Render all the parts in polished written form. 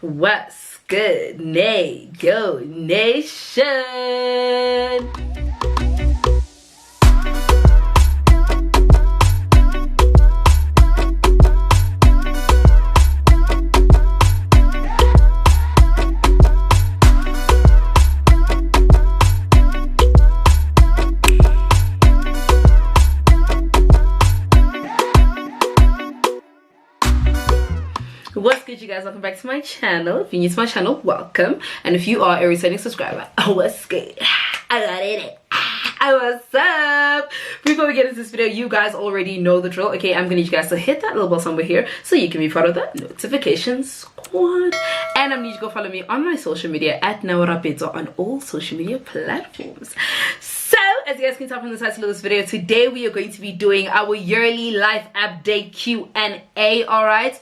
What's good, Go Nation? What's good, you guys? Welcome back to my channel. If you're new to my channel, welcome, and if you are a returning subscriber, what's good? I got it. What's up? Before we get into this video, you guys already know the drill. Okay, I'm gonna need you guys to hit that little bell somewhere here so you can be part of the notification squad, and I'm gonna need you to go follow me on my social media at neorapetsoa on all social media platforms. So, as you guys can tell from the title of this video, today we are going to be doing our yearly life update Q&A. All right,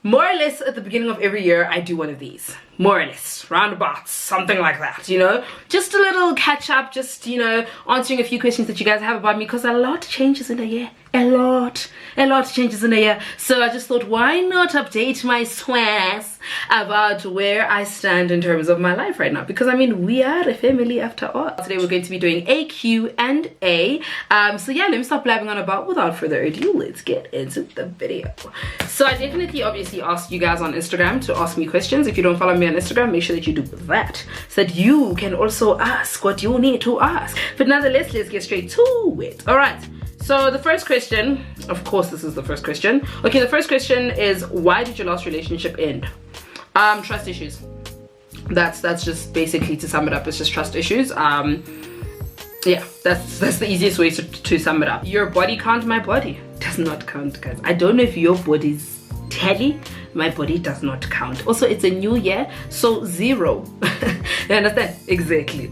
more or less at the beginning of every year I do one of these, more or less, roundabouts, something like that, you know, just a little catch up, just, you know, answering a few questions that you guys have about me, because a lot changes in a year. A lot changes in a year. So I just thought, why not update my swags about where I stand in terms of my life right now, because I mean, we are a family after all. Today we're going to be doing a Q&A. So yeah, let me stop blabbing on about. Without further ado, let's get into the video. So I definitely obviously asked you guys on Instagram to ask me questions. If you don't follow me on Instagram, make sure that you do that so that you can also ask what you need to ask. But nonetheless, let's get straight to it. All right, so the first question, of course this is the first question. Okay, the first question is, why did your last relationship end? Trust issues. That's just basically, to sum it up, it's just trust issues. Yeah, that's the easiest way to sum it up. Your body count, my body does not count, guys. I don't know if your body's tally, my body does not count. Also, it's a new year, so 0. You understand? Exactly.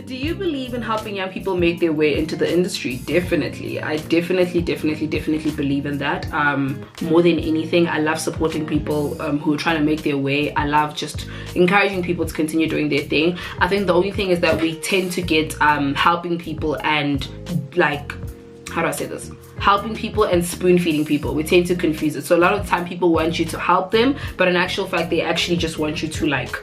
Do you believe in helping young people make their way into the industry? Definitely. I definitely believe in that. More than anything, I love supporting people who are trying to make their way. I love just encouraging people to continue doing their thing. I think the only thing is that we tend to get helping people and, like, how do I say this? Helping people and spoon feeding people. We tend to confuse it. So a lot of the time people want you to help them, but in actual fact they actually just want you to, like,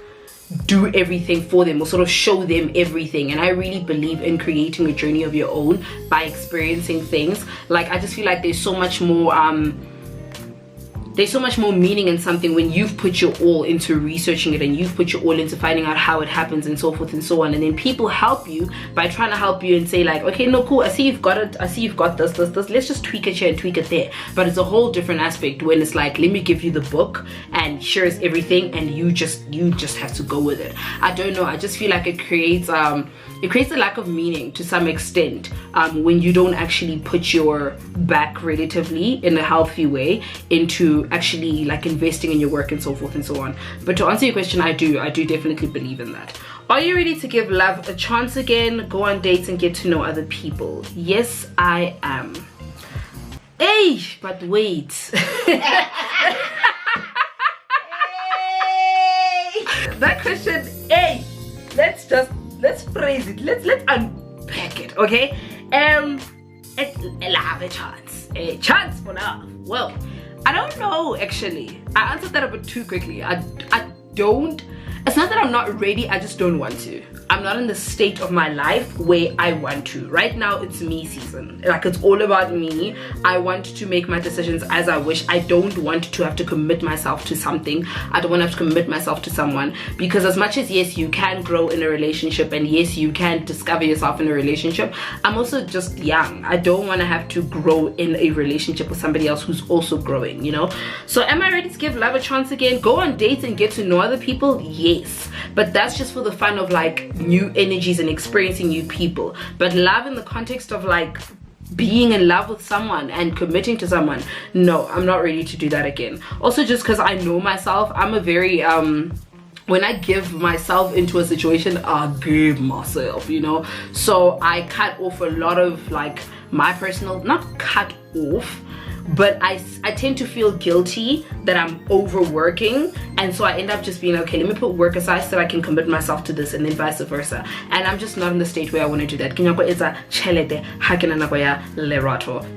do everything for them or sort of show them everything. And I really believe in creating a journey of your own by experiencing things. Like, I just feel like there's so much more meaning in something when you've put your all into researching it and you've put your all into finding out how it happens and so forth and so on. And then people help you by trying to help you and say, like, okay, no, cool, I see you've got it, I see you've got this, let's just tweak it here and tweak it there. But it's a whole different aspect when it's like, let me give you the book and here's everything and you just have to go with it. I don't know, I just feel like it creates a lack of meaning to some extent when you don't actually put your back relatively in a healthy way into actually, like, investing in your work and so forth and so on. But to answer your question, I do definitely believe in that. Are you ready to give love a chance again, go on dates and get to know other people? Yes, I am. Hey, but wait. That question, hey, let's phrase it, let's unpack it, okay? Love a chance for love. Well, I don't know, actually. I answered that a bit too quickly. I don't, it's not that I'm not ready, I just don't want to. I'm not in the state of my life where I want to. Right now it's me season. Like, it's all about me. I want to make my decisions as I wish. I don't want to have to commit myself to something. I don't want to have to commit myself to someone, because as much as, yes, you can grow in a relationship and yes, you can discover yourself in a relationship, I'm also just young. I don't want to have to grow in a relationship with somebody else who's also growing, you know? So am I ready to give love a chance again? Go on dates and get to know other people? Yes. But that's just for the fun of, like, new energies and experiencing new people. But love in the context of, like, being in love with someone and committing to someone, no, I'm not ready to do that again. Also, just because I know myself, I'm a very when I give myself into a situation, I give myself, you know? So I cut off a lot of, like, my personal, not cut off, but I tend to feel guilty that I'm overworking, and so I end up just being okay, let me put work aside so that I can commit myself to this, and then vice versa. And I'm just not in the state where I want to do that.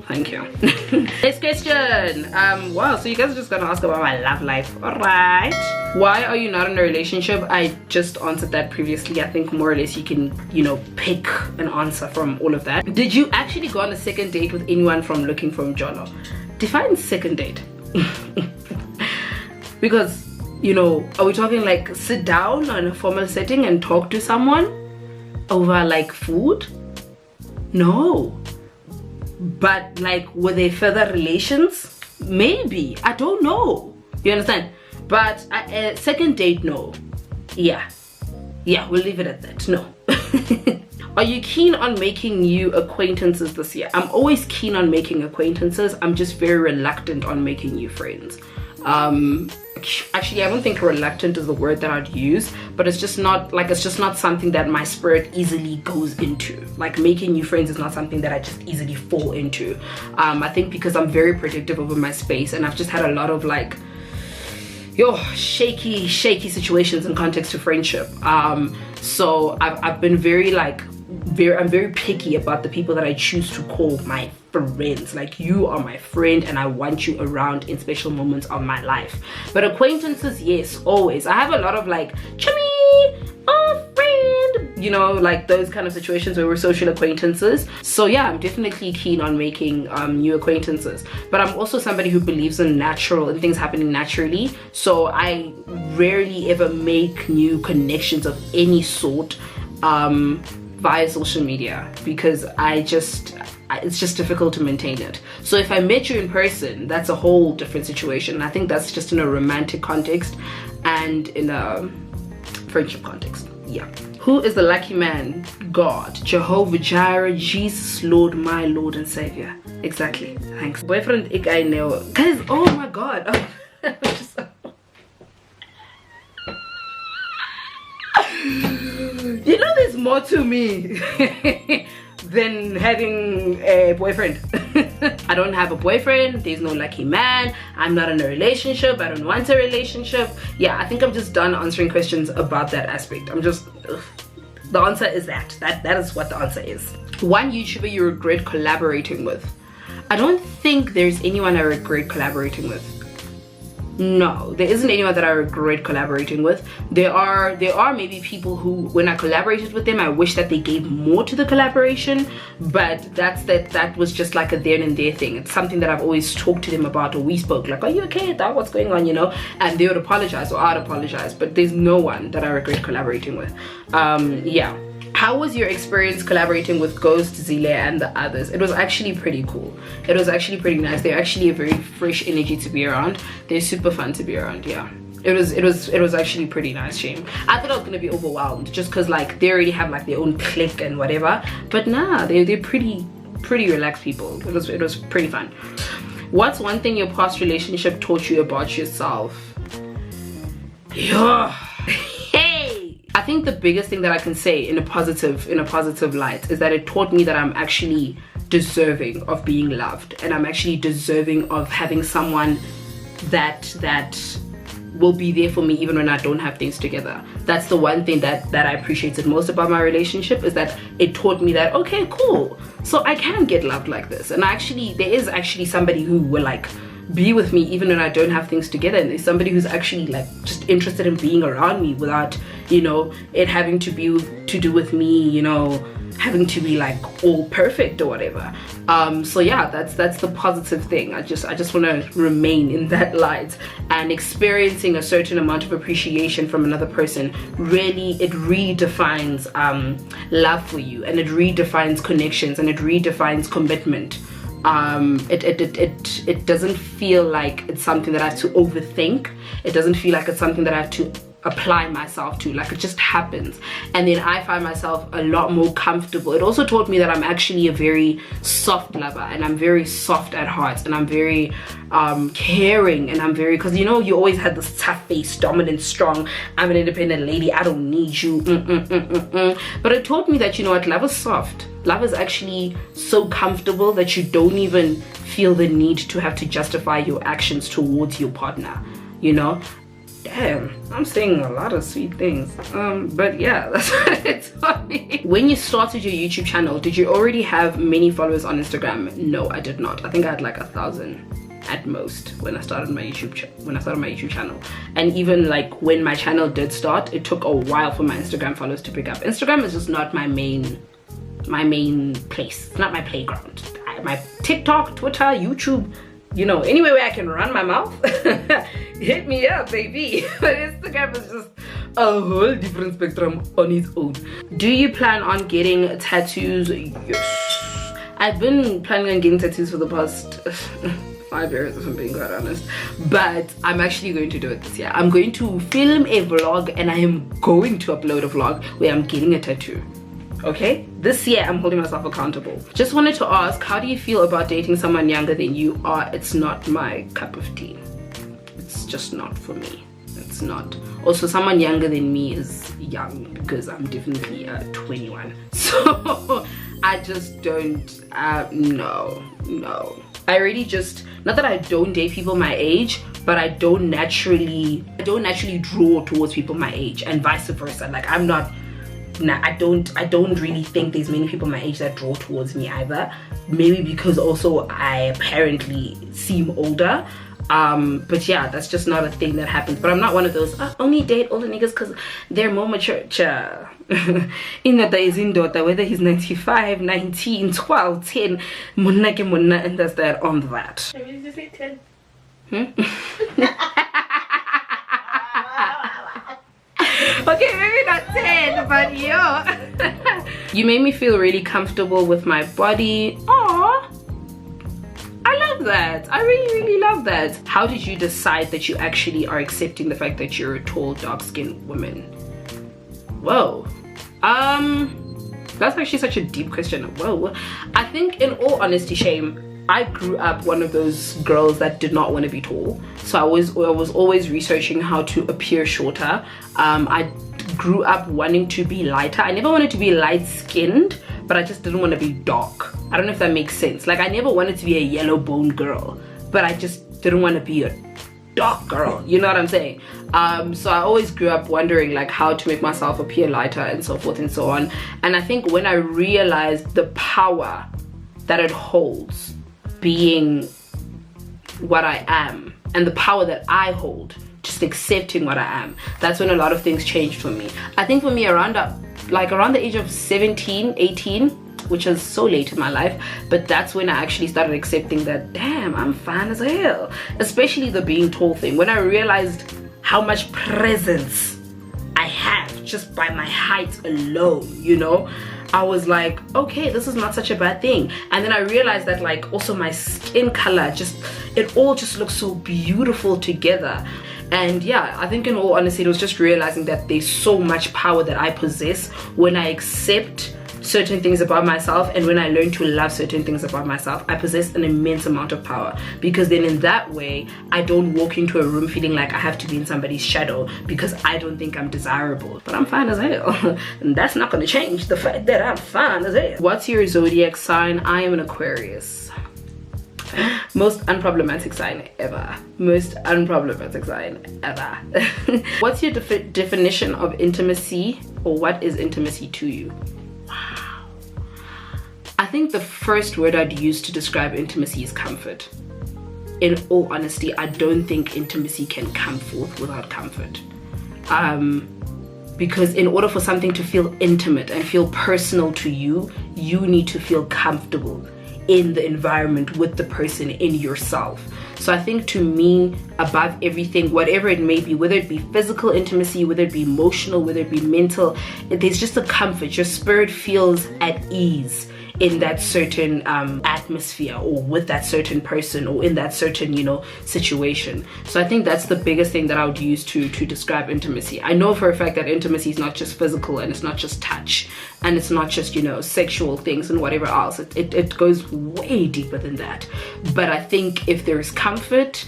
Thank you. Next question. Wow, so you guys are just gonna ask about my love life. All right, why are you not in a relationship? I just answered that previously. I think more or less you can, you know, pick an answer from all of that. Did you actually go on a second date with anyone from Looking for Mjolo? Define second date. Because, you know, are we talking like sit down in a formal setting and talk to someone over like food? No. But like, were there further relations? Maybe. I don't know. You understand? But second date, no. Yeah, we'll leave it at that. No. Are you keen on making new acquaintances this year? I'm always keen on making acquaintances. I'm just very reluctant on making new friends. Actually, I don't think reluctant is the word that I'd use, but it's just not something that my spirit easily goes into. Like, making new friends is not something that I just easily fall into. I think because I'm very protective over my space, and I've just had a lot of like shaky situations in context to friendship. So I've been I'm very picky about the people that I choose to call my friends. Like, you are my friend and I want you around in special moments of my life. But acquaintances, yes, always. I have a lot of like chummy, friend, you know, like those kind of situations where we're social acquaintances. So yeah, I'm definitely keen on making new acquaintances. But I'm also somebody who believes in things happening naturally. So I rarely ever make new connections of any sort via social media, because it's just difficult to maintain it. So if I met you in person, that's a whole different situation. I think that's just in a romantic context and in a friendship context. Yeah. Who is the lucky man? God, Jehovah Jireh, Jesus, Lord, my Lord and Savior. Exactly. Thanks. Boyfriend, I know. Guys, oh my God. You know, there's more to me than having a boyfriend. I don't have a boyfriend. There's no lucky man. I'm not in a relationship. I don't want a relationship. Yeah, I think I'm just done answering questions about that aspect. The answer is that is what the answer is. One YouTuber you regret collaborating with? I don't think there's anyone I regret collaborating with. No, there isn't anyone that I regret collaborating with. There are maybe people who, when I collaborated with them, I wish that they gave more to the collaboration, but that was just like a there and there thing. It's something that I've always talked to them about, or we spoke like, are you okay? What's going on, you know? And they would apologize, or I'd apologize, but there's no one that I regret collaborating with. Yeah. How was your experience collaborating with Ghost, Zile, and the others? It was actually pretty cool. It was actually pretty nice. They're actually a very fresh energy to be around. They're super fun to be around. Yeah, it was actually pretty nice. Shame, I thought I was gonna be overwhelmed just because like they already have like their own clique and whatever. But nah, they're pretty relaxed people. It was pretty fun. What's one thing your past relationship taught you about yourself? Yeah. I think the biggest thing that I can say in a positive light is that it taught me that I'm actually deserving of being loved, and I'm actually deserving of having someone that will be there for me even when I don't have things together. That's the one thing that I appreciated most about my relationship, is that it taught me that, okay, cool, so I can get loved like this. And there is actually somebody who will like be with me even when I don't have things together, and there's somebody who's actually like just interested in being around me without, you know, it having to do with me, you know, having to be like all perfect or whatever. So yeah, that's the positive thing. I just want to remain in that light, and experiencing a certain amount of appreciation from another person really redefines love for you, and it redefines connections, and it redefines commitment. It doesn't feel like it's something that I have to overthink. It doesn't feel like it's something that I have to apply myself to. Like, it just happens, and then I find myself a lot more comfortable. It also taught me that I'm actually a very soft lover, and I'm very soft at heart, and I'm very caring, and I'm very, because you know, you always had this tough face, dominant, strong, I'm an independent lady, I don't need you, but it taught me that, you know what, love is soft. love is actually so comfortable that you don't even feel the need to have to justify your actions towards your partner, you know. Damn, I'm saying a lot of sweet things, but yeah, that's what it's for me. When you started your YouTube channel, did you already have many followers on Instagram? No, I did not. I think I had like 1,000 at most when I started my YouTube channel. And even like when my channel did start, it took a while for my Instagram followers to pick up. Instagram is just not my main place. It's not my playground. My TikTok, Twitter, YouTube, you know, anywhere where I can run my mouth, hit me up, baby. But Instagram is just a whole different spectrum on its own. Do you plan on getting tattoos? Yes. I've been planning on getting tattoos for the past 5 years, if I'm being quite honest. But I'm actually going to do it this year. I'm going to film a vlog, and I am going to upload a vlog where I'm getting a tattoo. Okay, this year I'm holding myself accountable. Just wanted to ask, how do you feel about dating someone younger than you are? It's not my cup of tea. It's just not for me. It's not. Also, someone younger than me is young because I'm definitely 21. So I just don't, no. I really just, not that I don't date people my age, but I don't naturally draw towards people my age, and vice versa. Like I don't really think there's many people my age that draw towards me either. Maybe because also I apparently seem older. But yeah, that's just not a thing that happens. But I'm not one of those only date older niggas because they're more mature. In that is in daughter, whether he's 95, 19, 12, 10, munna ke munna, and that's that on that. Maybe you just say 10. Okay, maybe not 10, but yo. You made me feel really comfortable with my body. Aww. I love that. I really love that. How did you decide that you actually are accepting the fact that you're a tall, dark-skinned woman? Whoa. That's actually such a deep question. Whoa. I think in all honesty, Shame, I grew up one of those girls that did not want to be tall. So I was always researching how to appear shorter. I grew up wanting to be lighter. I never wanted to be light-skinned, but I just didn't want to be dark. I don't know if that makes sense. Like I never wanted to be a yellow bone girl, but I just didn't want to be a dark girl, you know what I'm saying? So I always grew up wondering like how to make myself appear lighter and so forth and so on. And I think when I realized the power that it holds being what I am, and the power that I hold just accepting what I am, that's when a lot of things changed for me. I think for me around the age of 17, 18, which is so late in my life, but that's when I actually started accepting that, damn, I'm fine as hell. Especially the being tall thing. When I realized how much presence I have just by my height alone, you know, I was like, okay, this is not such a bad thing. And then I realized that like also my skin color, it all just looks so beautiful together. And yeah, I think in all honesty, it was just realizing that there's so much power that I possess when I accept certain things about myself, and when I learn to love certain things about myself, I possess an immense amount of power. Because then in that way, I don't walk into a room feeling like I have to be in somebody's shadow because I don't think I'm desirable. But I'm fine as hell. And that's not gonna change the fact that I'm fine as hell. What's your zodiac sign? I am an Aquarius. Most unproblematic sign ever. Most unproblematic sign ever. What's your definition of intimacy, or what is intimacy to you? Wow. I think the first word I'd use to describe intimacy is comfort. In all honesty, I don't think intimacy can come forth without comfort. Because in order for something to feel intimate and feel personal to you, you need to feel comfortable in the environment with the person, in yourself. So I think to me, above everything, whatever it may be, whether it be physical intimacy, whether it be emotional, whether it be mental, there's just a comfort. Your spirit feels at ease in that certain atmosphere, or with that certain person, or in that certain, you know, situation. So I think that's the biggest thing that I would use to describe intimacy. I know for a fact that intimacy is not just physical, and it's not just touch, and it's not just, you know, sexual things and whatever else. It goes way deeper than that. But I think if there is comfort,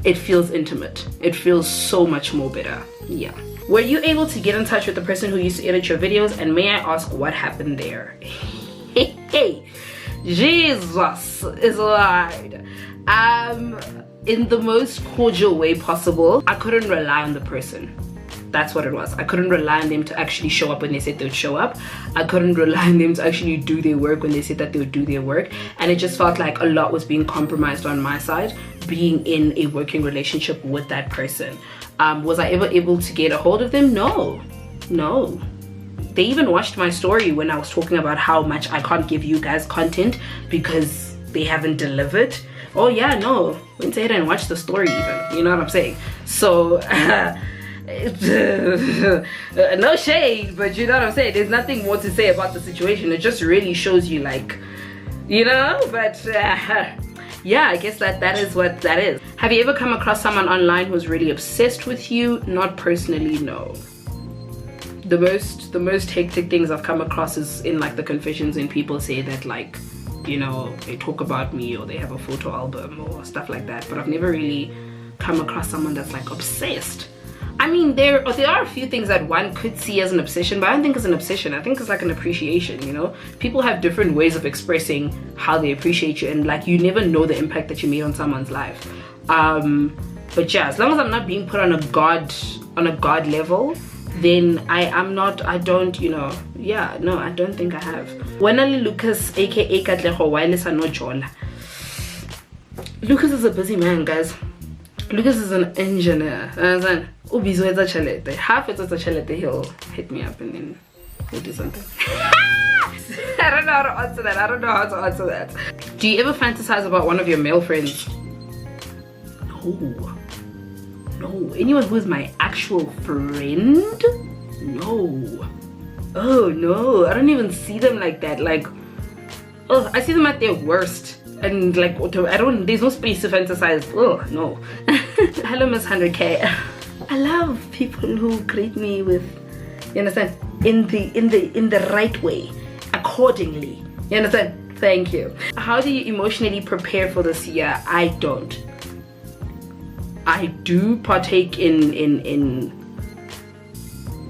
it feels intimate. It feels so much more better. Yeah. Were you able to get in touch with the person who used to edit your videos, and may I ask what happened there? Hey, Jesus is Lord. In the most cordial way possible. I couldn't rely on the person. That's what it was. I couldn't rely on them to actually show up when they said they would show up. I couldn't rely on them to actually do their work when they said that they would do their work. And it just felt like a lot was being compromised on my side, being in a working relationship with that person. Was I ever able to get a hold of them? No. They even watched my story when I was talking about how much I can't give you guys content because they haven't delivered. Oh yeah, no, went ahead and watch the story even, you know what I'm saying? So no shade, but you know what I'm saying, there's nothing more to say about the situation. It just really shows you, like, you know. But yeah, I guess that is what that is. Have you ever come across someone online who's really obsessed with you? Not personally, no. The most hectic things I've come across is in like the confessions when people say that, like, you know, they talk about me or they have a photo album or stuff like that. But I've never really come across someone that's like obsessed. I mean, there are a few things that one could see as an obsession, but I don't think it's an obsession. I think it's like an appreciation, you know. People have different ways of expressing how they appreciate you, and like, you never know the impact that you made on someone's life. But yeah, as long as I'm not being put on a god level, then I don't, you know, yeah, no, I don't think I have. Wenali Lucas, aka Katleho Wireless and no Jola. Lucas is a busy man, guys. Lucas is an engineer. Half it's a chalete, he'll hit me up and then we'll do something. I don't know how to answer that. Do you ever fantasize about one of your male friends? No. Anyone who is my actual friend? No. Oh no, I don't even see them like that. Like, oh, I see them at their worst. And like, there's no space to fantasize. Oh no. Hello, Miss 100K. I love people who greet me with, you understand, in the right way, accordingly. You understand? Thank you. How do you emotionally prepare for this year? I don't. I do partake in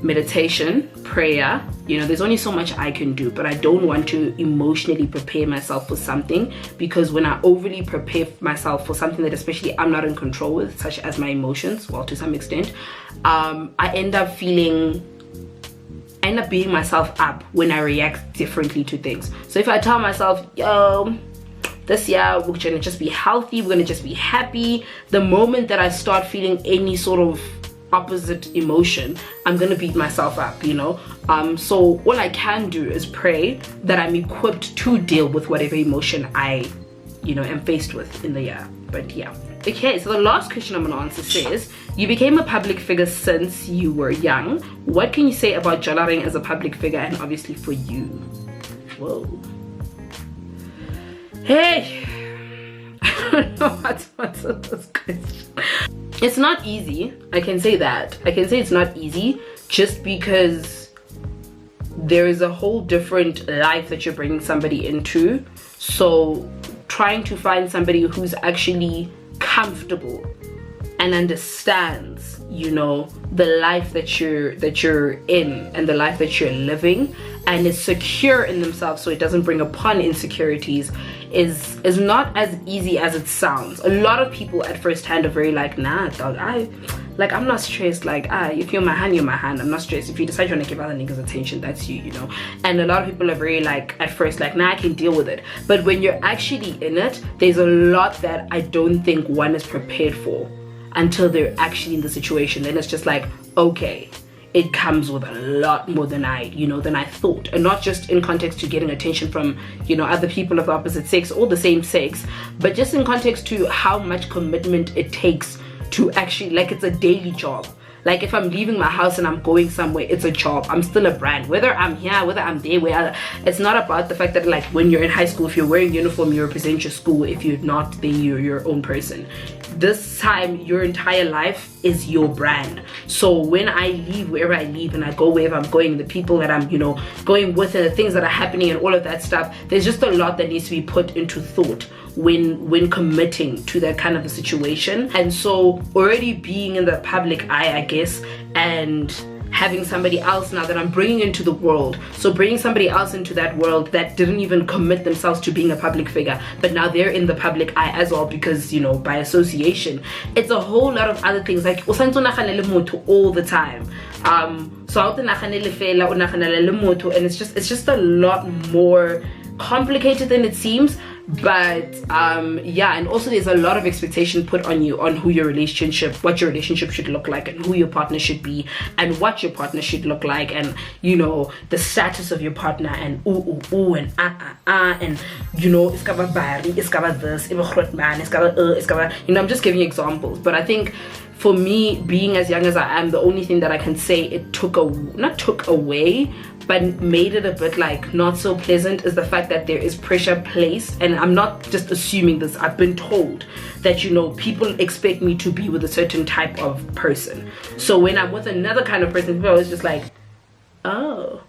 meditation, prayer. You know, there's only so much I can do, but I don't want to emotionally prepare myself for something, because when I overly prepare myself for something that especially I'm not in control with, such as my emotions, well, to some extent, I end up beating myself up when I react differently to things. So if I tell myself, yo, this year we're gonna just be healthy, we're gonna just be happy, the moment that I start feeling any sort of opposite emotion, I'm gonna beat myself up, you know. So all I can do is pray that I'm equipped to deal with whatever emotion I, you know, am faced with in the year. But yeah. Okay, so the last question I'm gonna answer says, you became a public figure since you were young. What can you say about Jolaring as a public figure, and obviously for you? Whoa. Hey, I don't know how to answer this question. It's not easy, I can say that. I can say it's not easy, just because there is a whole different life that you're bringing somebody into. So trying to find somebody who's actually comfortable and understands, you know, the life that you're in and the life that you're living, and is secure in themselves so it doesn't bring upon insecurities, is not as easy as it sounds. A lot of people at first hand are very like, nah dog, I'm not stressed. Like, if you're my hand, you're my hand. I'm not stressed. If you decide you want to give other niggas attention, that's you, you know. And a lot of people are very like, at first, like, nah, I can deal with it. But when you're actually in it, there's a lot that I don't think one is prepared for until they're actually in the situation. Then it's just like, okay, it comes with a lot more than I thought. And not just in context to getting attention from, you know, other people of the opposite sex or the same sex, but just in context to how much commitment it takes to actually, like, it's a daily job. Like, if I'm leaving my house and I'm going somewhere, it's a job. I'm still a brand. Whether I'm here, whether I'm there, it's not about the fact that, like, when you're in high school, if you're wearing uniform, you represent your school. If you're not, then you're your own person. This time, your entire life is your brand. So when I leave wherever I leave and I go wherever I'm going, the people that I'm, you know, going with and the things that are happening and all of that stuff, there's just a lot that needs to be put into thought when committing to that kind of a situation. And so already being in the public eye, I guess, and having somebody else now that I'm bringing into the world. So bringing somebody else into that world that didn't even commit themselves to being a public figure, but now they're in the public eye as well, because, you know, by association. It's a whole lot of other things, like all the time. So and it's just a lot more complicated than it seems. But yeah, and also there's a lot of expectation put on you on who your relationship, what your relationship should look like, and who your partner should be, and what your partner should look like, and, you know, the status of your partner, and and and, you know, it's got bari, it's got this, it's got, you know, I'm just giving you examples. But I think for me, being as young as I am, the only thing that I can say it not took away, but made it a bit like not so pleasant, is the fact that there is pressure placed. And I'm not just assuming this, I've been told that, you know, people expect me to be with a certain type of person. So when I'm with another kind of person, people are always just like, oh,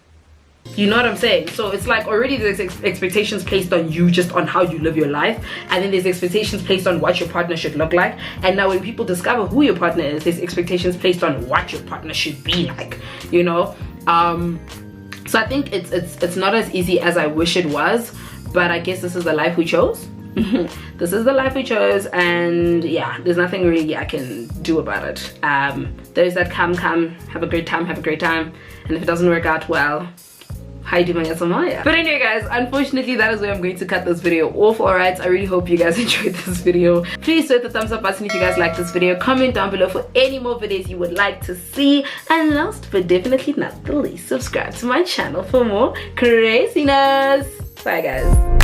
you know what I'm saying? So it's like already there's expectations placed on you just on how you live your life, and then there's expectations placed on what your partner should look like. And now when people discover who your partner is, there's expectations placed on what your partner should be like, you know. So I think it's not as easy as I wish it was, but I guess this is the life we chose. This is the life we chose, and yeah, there's nothing really I can do about it. There's that come, have a great time, and if it doesn't work out, well, but anyway guys, unfortunately that is where I'm going to cut this video off. Alright, I really hope you guys enjoyed this video. Please hit the thumbs up button if you guys like this video. Comment down below for any more videos you would like to see, and last but definitely not the least, subscribe to my channel for more craziness. Bye guys.